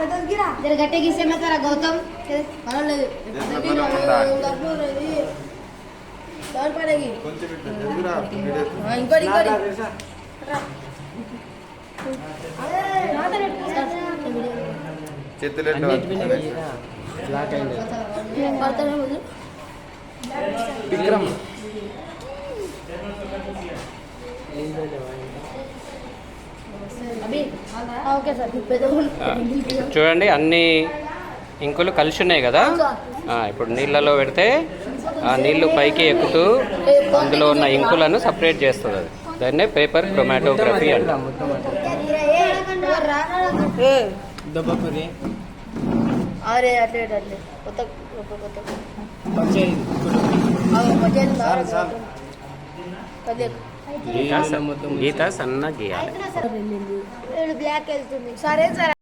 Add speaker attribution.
Speaker 1: जरा गट्टे किसे में करा गौतम मारो ले और पड़ेगी हां इंकोड़ी
Speaker 2: చేతులెట్లా
Speaker 3: బ్లాక్ అయింది
Speaker 1: పడతానే ముందు
Speaker 3: విక్రమ్
Speaker 1: అభి ఓకే సార్ పెద్ద
Speaker 4: చూడండి అన్ని ఇంకులు కలిసి ఉన్నాయి కదా. ఇప్పుడు నీళ్ళలో పెడితే ఆ నీళ్లు పైకి ఎక్కుతూ అందులో ఉన్న ఇంకులను సపరేట్ చేస్తుంది. అది దాన్నే పేపర్ క్రోమాటోగ్రఫీ అంటాం.
Speaker 3: దబ్బపురి
Speaker 1: అరే అట్లే అట్లే కొత్త కొత్త
Speaker 3: పచ్చేది
Speaker 1: సార్ సార్
Speaker 4: గీత సన్న గీయాలి.
Speaker 1: బ్లాక్ వెళ్తుంది సరే సార్.